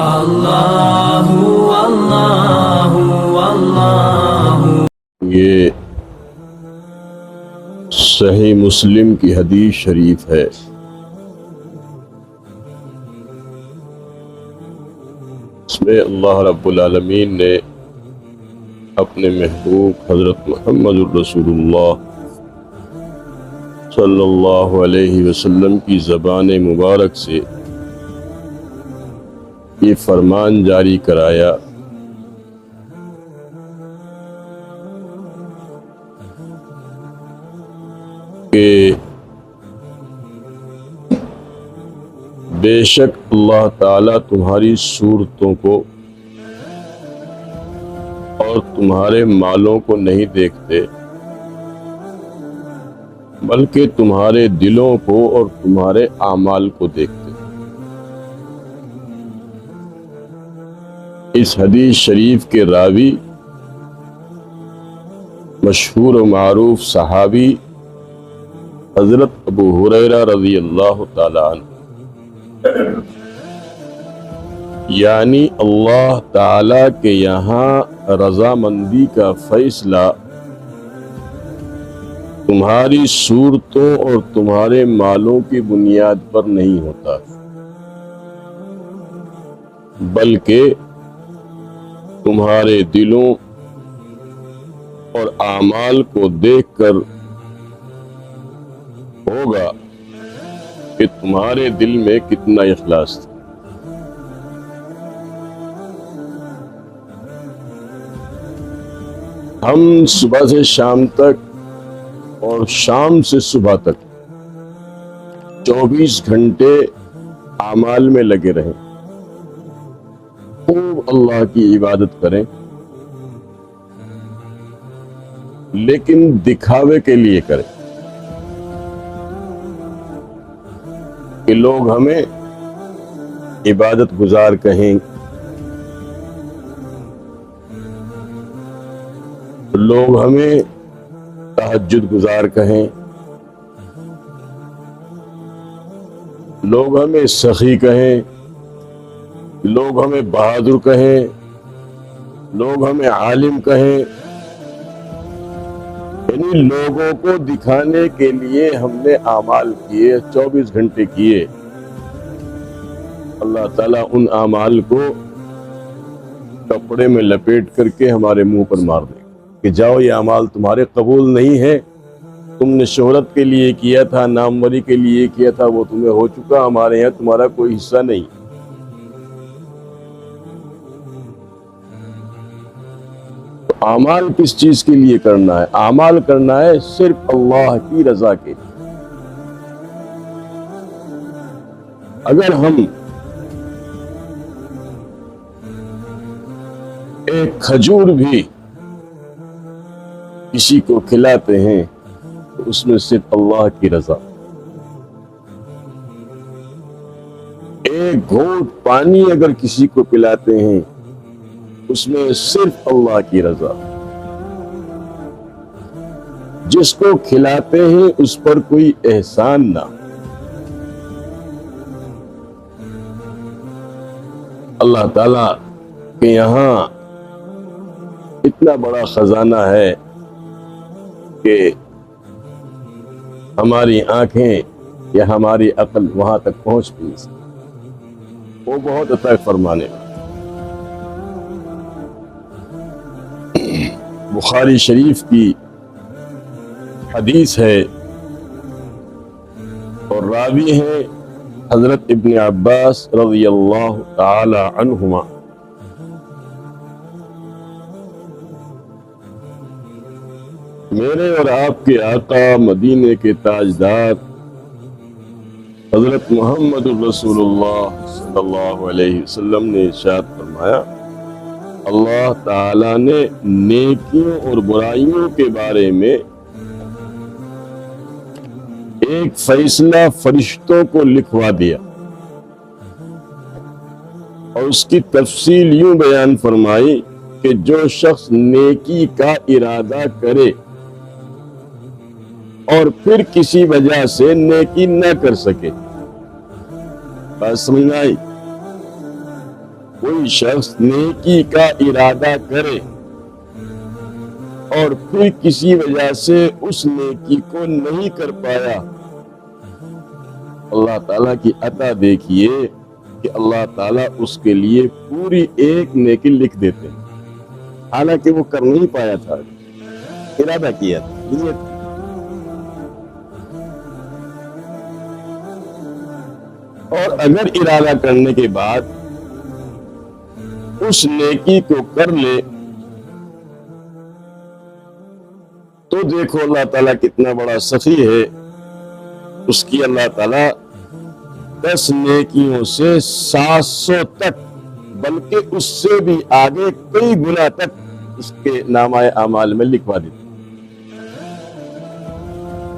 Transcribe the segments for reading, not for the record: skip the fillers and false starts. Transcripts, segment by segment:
اللہ اللہ اللہ۔ یہ صحیح مسلم کی حدیث شریف ہے۔ اس میں اللہ رب العالمین نے اپنے محبوب حضرت محمد الرسول اللہ صلی اللہ علیہ وسلم کی زبان مبارک سے یہ فرمان جاری کرایا کہ بے شک اللہ تعالیٰ تمہاری صورتوں کو اور تمہارے مالوں کو نہیں دیکھتے، بلکہ تمہارے دلوں کو اور تمہارے اعمال کو دیکھتے۔ اس حدیث شریف کے راوی مشہور و معروف صحابی حضرت ابو ہریرہ رضی اللہ تعالی عنہ، یعنی اللہ تعالی کے یہاں رضامندی کا فیصلہ تمہاری صورتوں اور تمہارے مالوں کی بنیاد پر نہیں ہوتا، بلکہ تمہارے دلوں اور اعمال کو دیکھ کر ہوگا کہ تمہارے دل میں کتنا اخلاص تھا۔ ہم صبح سے شام تک اور شام سے صبح تک 24 گھنٹے اعمال میں لگے رہیں، خوب اللہ کی عبادت کریں، لیکن دکھاوے کے لیے کریں کہ لوگ ہمیں عبادت گزار کہیں، لوگ ہمیں تہجد گزار کہیں، لوگ ہمیں سخی کہیں، لوگ ہمیں بہادر کہیں، لوگ ہمیں عالم کہیں، یعنی لوگوں کو دکھانے کے لیے ہم نے اعمال کیے، 24 گھنٹے کیے۔ اللہ تعالیٰ ان اعمال کو کپڑے میں لپیٹ کر کے ہمارے منہ پر مار دے کہ جاؤ، یہ اعمال تمہارے قبول نہیں ہے، تم نے شہرت کے لیے کیا تھا، ناموری کے لیے کیا تھا، وہ تمہیں ہو چکا، ہمارے یہاں تمہارا کوئی حصہ نہیں۔ اعمال کس چیز کے لیے کرنا ہے؟ اعمال کرنا ہے صرف اللہ کی رضا کے لیے۔ اگر ہم ایک کھجور بھی کسی کو کھلاتے ہیں تو اس میں صرف اللہ کی رضا، ایک گھونٹ پانی اگر کسی کو پلاتے ہیں اس میں صرف اللہ کی رضا، جس کو کھلاتے ہیں اس پر کوئی احسان نہ۔ اللہ تعالیٰ کے یہاں اتنا بڑا خزانہ ہے کہ ہماری آنکھیں یا ہماری عقل وہاں تک پہنچ نہیں سکتی، وہ بہت عطا فرمانے والا۔ بخاری شریف کی حدیث ہے اور راوی ہیں حضرت ابن عباس رضی اللہ تعالی عنہما۔ میرے اور آپ کے آقا مدینے کے تاجدار حضرت محمد الرسول اللہ صلی اللہ علیہ وسلم نے ارشاد فرمایا، اللہ تعالیٰ نے نیکیوں اور برائیوں کے بارے میں ایک فیصلہ فرشتوں کو لکھوا دیا اور اس کی تفصیل یوں بیان فرمائی کہ جو شخص نیکی کا ارادہ کرے اور پھر کسی وجہ سے نیکی نہ کر سکے، بات سمجھ میں آئی؟ کوئی شخص نیکی کا ارادہ کرے اور پھر کسی وجہ سے اس نیکی کو نہیں کر پایا، اللہ تعالیٰ کی عطا دیکھیے کہ اللہ تعالیٰ اس کے لیے پوری ایک نیکی لکھ دیتے ہیں، حالانکہ وہ کر نہیں پایا تھا، ارادہ کیا تھا، نیت۔ اور اگر ارادہ کرنے کے بعد اس نیکی کو کر لے تو دیکھو اللہ تعالیٰ کتنا بڑا سخی ہے، اس کی اللہ تعالیٰ 10 نیکیوں سے 700 تک، بلکہ اس سے بھی آگے کئی گنا تک اس کے نامہ اعمال میں لکھوا دیتے،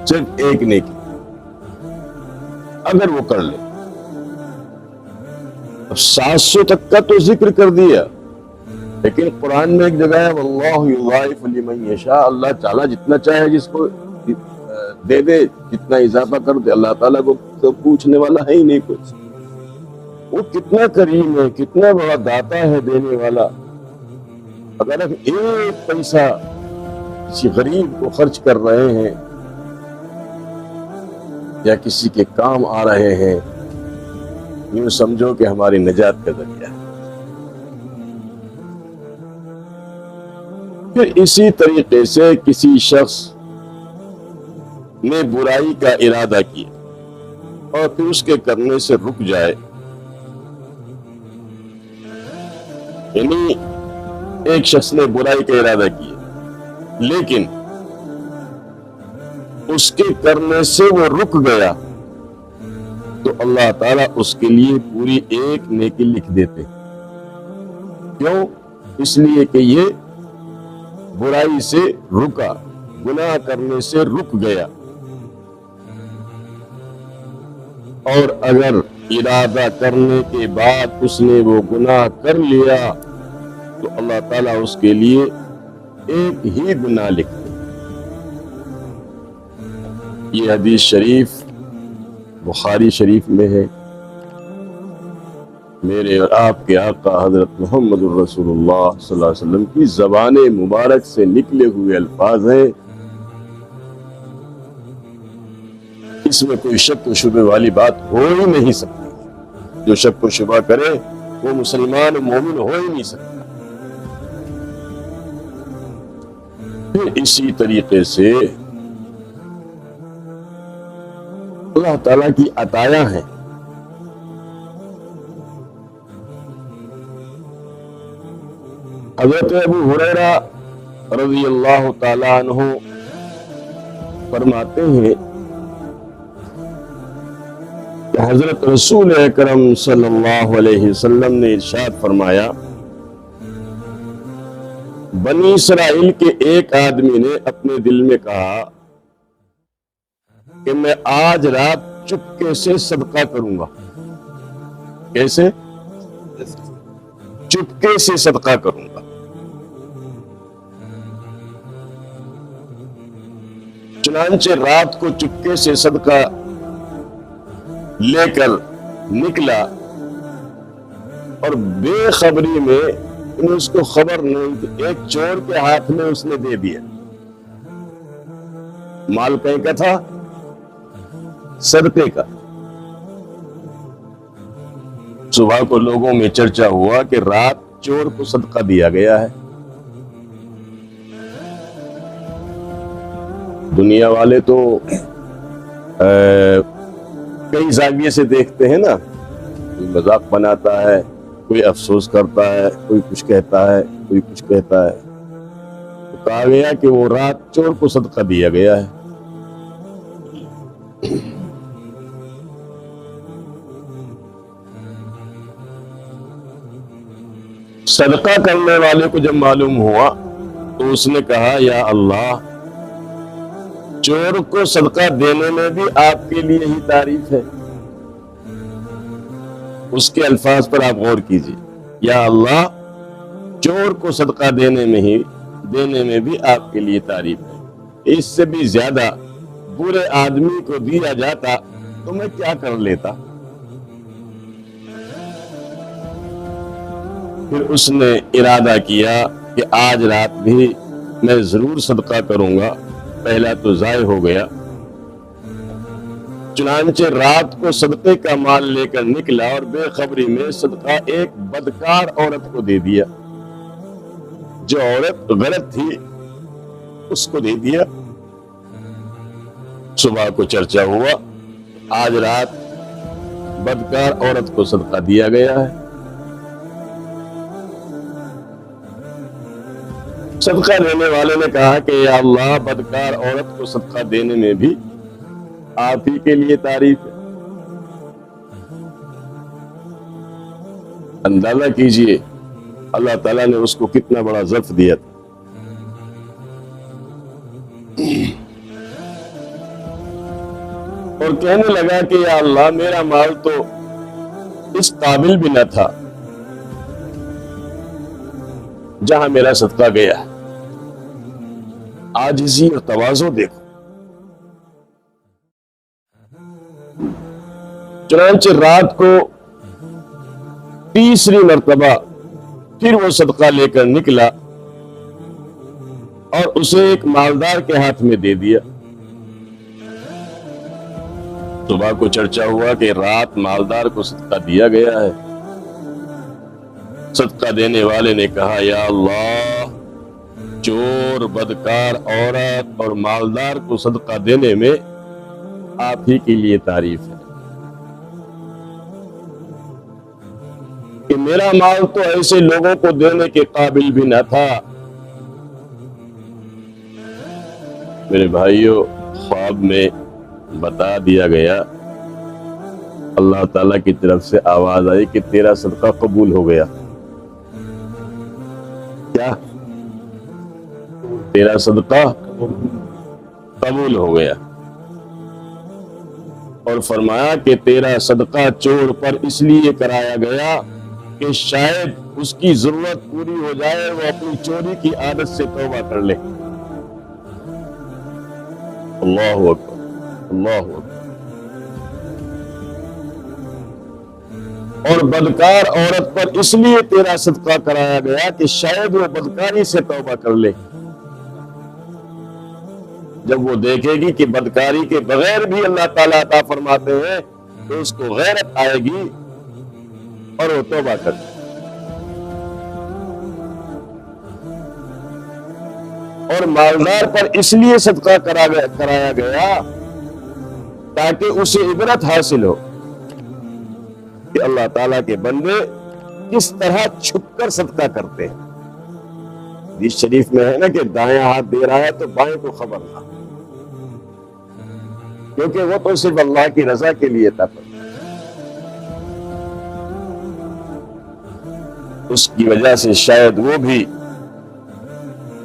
صرف ایک نیکی اگر وہ کر لے۔ اب 700 تک کا تو ذکر کر دیا، لیکن قرآن میں ایک جگہ ہے واللہ یضاعف لمن یشاء، اللہ تعالیٰ جتنا چاہے جس کو دے دے، جتنا اضافہ کر دے، اللہ تعالیٰ کو تو پوچھنے والا ہے ہی نہیں کچھ، وہ کتنا کریم ہے، کتنا بڑا داتا ہے، دینے والا۔ اگر آپ ایک پیسہ کسی غریب کو خرچ کر رہے ہیں یا کسی کے کام آ رہے ہیں، یوں سمجھو کہ ہماری نجات کا ذریعہ ہے۔ پھر اسی طریقے سے کسی شخص نے برائی کا ارادہ کیا اور پھر اس کے کرنے سے رک جائے، یعنی ایک شخص نے برائی کا ارادہ کیا لیکن اس کے کرنے سے وہ رک گیا، تو اللہ تعالیٰ اس کے لیے پوری ایک نیکی لکھ دیتے۔ کیوں؟ اس لیے کہ یہ برائی سے رکا، گناہ کرنے سے رک گیا۔ اور اگر ارادہ کرنے کے بعد اس نے وہ گناہ کر لیا تو اللہ تعالیٰ اس کے لیے ایک ہی گناہ لکھتے۔ یہ حدیث شریف بخاری شریف میں ہے، میرے اور آپ کے آقا حضرت محمد الرسول اللہ صلی اللہ علیہ وسلم کی زبان مبارک سے نکلے ہوئے الفاظ ہیں، اس میں کوئی شک و شبہ والی بات ہو ہی نہیں سکتی۔ جو شک و شبہ کرے وہ مسلمان و مومن ہو ہی نہیں سکتا۔ پھر اسی طریقے سے اللہ تعالیٰ کی عطایا ہیں۔ حضرت ابو ہریرہ رضی اللہ تعالیٰ عنہ فرماتے ہیں کہ حضرت رسول اکرم صلی اللہ علیہ وسلم نے ارشاد فرمایا، بنی اسرائیل کے ایک آدمی نے اپنے دل میں کہا کہ میں آج رات چپکے سے صدقہ کروں گا۔ کیسے؟ چپکے سے صدقہ کروں گا۔ چنانچہ رات کو چپکے سے صدقہ لے کر نکلا اور بے خبری میں اس کو خبر نہیں کہ ایک چور کے ہاتھ میں اس نے دے دیا۔ مال کہیں کا تھا؟ صدقے کا۔ صبح کو لوگوں میں چرچا ہوا کہ رات چور کو صدقہ دیا گیا ہے۔ دنیا والے تو کئی زاویے سے دیکھتے ہیں نا، کوئی مذاق بناتا ہے، کوئی افسوس کرتا ہے، کوئی کچھ کہتا ہے، کوئی کچھ کہتا ہے۔ تو کہا گیا کہ وہ رات چور کو صدقہ دیا گیا ہے۔ صدقہ کرنے والے کو جب معلوم ہوا تو اس نے کہا، یا اللہ، چور کو صدقہ دینے میں بھی آپ کے لیے ہی تعریف ہے۔ اس کے الفاظ پر آپ غور کیجیے، یا اللہ، چور کو صدقہ دینے میں بھی آپ کے لیے تعریف ہے۔ اس سے بھی زیادہ برے آدمی کو دیا جاتا تو میں کیا کر لیتا۔ پھر اس نے ارادہ کیا کہ آج رات بھی میں ضرور صدقہ کروں گا، پہلا تو ضائع ہو گیا۔ چنانچہ رات کو صدقے کا مال لے کر نکلا اور بے خبری میں صدقہ ایک بدکار عورت کو دے دیا، جو عورت غلط تھی اس کو دے دیا۔ صبح کو چرچا ہوا، آج رات بدکار عورت کو صدقہ دیا گیا ہے۔ صدقہ دینے والے نے کہا کہ یا اللہ، بدکار عورت کو صدقہ دینے میں بھی آپ ہی کے لیے تعریف ہے۔ اندازہ کیجئے اللہ تعالیٰ نے اس کو کتنا بڑا ظرف دیا تھا۔ اور کہنے لگا کہ یا اللہ، میرا مال تو اس قابل بھی نہ تھا جہاں میرا صدقہ گیا۔ عاجزی اور تواضع دیکھو۔ چنانچہ رات کو تیسری مرتبہ پھر وہ صدقہ لے کر نکلا اور اسے ایک مالدار کے ہاتھ میں دے دیا۔ صبح کو چرچا ہوا کہ رات مالدار کو صدقہ دیا گیا ہے۔ صدقہ دینے والے نے کہا یا اللہ، چور، بدکار عورت اور مالدار کو صدقہ دینے میں آپ ہی کے لیے تعریف ہے کہ میرا مال تو ایسے لوگوں کو دینے کے قابل بھی نہ تھا۔ میرے بھائیوں، خواب میں بتا دیا گیا، اللہ تعالیٰ کی طرف سے آواز آئی کہ تیرا صدقہ قبول ہو گیا۔ کیا؟ تیرا صدقہ قبول ہو گیا۔ اور فرمایا کہ تیرا صدقہ چور پر اس لیے کرایا گیا کہ شاید اس کی ضرورت پوری ہو جائے، وہ اپنی چوری کی عادت سے توبہ کر لے۔ اللہ اکبر، اللہ اکبر۔ اور بدکار عورت پر اس لیے تیرا صدقہ کرایا گیا کہ شاید وہ بدکاری سے توبہ کر لے۔ جب وہ دیکھے گی کہ بدکاری کے بغیر بھی اللہ تعالیٰ عطا فرماتے ہیں تو اس کو غیرت آئے گی اور وہ توبہ کر لے۔ اور مالدار پر اس لیے صدقہ کرایا گیا تاکہ اسے عبرت حاصل ہو کہ اللہ تعالیٰ کے بندے کس طرح چھپ کر صدقہ کرتے ہیں۔ حدیث شریف میں ہے نا کہ دایاں ہاتھ دے رہا ہے تو بائیں کو خبر نہ، کیونکہ وہ تو صرف اللہ کی رضا کے لیے تھا۔ اس کی وجہ سے شاید وہ بھی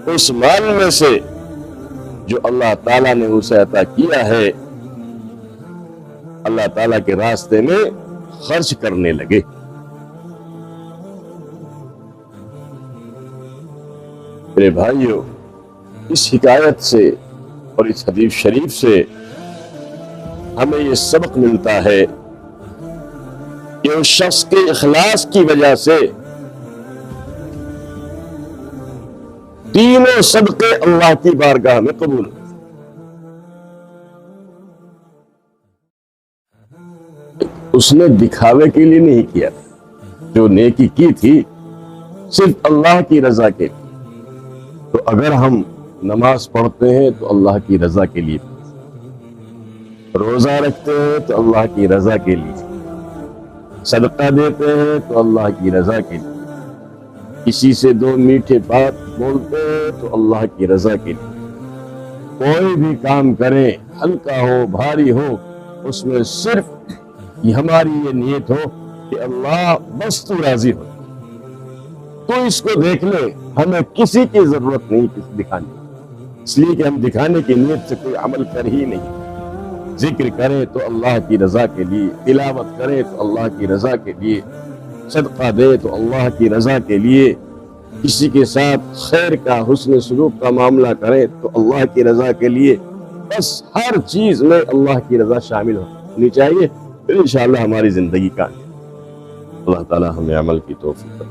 اس مال میں سے جو اللہ تعالیٰ نے اسے عطا کیا ہے اللہ تعالیٰ کے راستے میں خرچ کرنے لگے۔ میرے بھائیوں، اس حکایت سے اور اس حدیث شریف سے ہمیں یہ سبق ملتا ہے کہ اس شخص کے اخلاص کی وجہ سے تینوں صدقے اللہ کی بارگاہ میں قبول ہوتے۔ اس نے دکھاوے کے لیے نہیں کیا، جو نیکی کی تھی صرف اللہ کی رضا کے لیے۔ تو اگر ہم نماز پڑھتے ہیں تو اللہ کی رضا کے لیے، روزہ رکھتے ہیں تو اللہ کی رضا کے لیے، صدقہ دیتے ہیں تو اللہ کی رضا کے لیے، کسی سے دو میٹھے بات بولتے ہیں تو اللہ کی رضا کے لیے، کوئی بھی کام کریں ہلکا ہو بھاری ہو اس میں صرف ہماری یہ نیت ہو کہ اللہ بس تو راضی ہو، تو اس کو دیکھ لے، ہمیں کسی کی ضرورت نہیں کسی دکھانے، اس لیے کہ ہم دکھانے کی نیت سے کوئی عمل کر ہی نہیں۔ ذکر کریں تو اللہ کی رضا کے لیے، تلاوت کریں تو اللہ کی رضا کے لیے، صدقہ دے تو اللہ کی رضا کے لیے، کسی کے ساتھ خیر کا حسن سلوک کا معاملہ کریں تو اللہ کی رضا کے لیے، بس ہر چیز میں اللہ کی رضا شامل ہونی چاہیے، پھر انشاءاللہ ہماری زندگی کا اللہ تعالی ہمیں عمل کی توفیق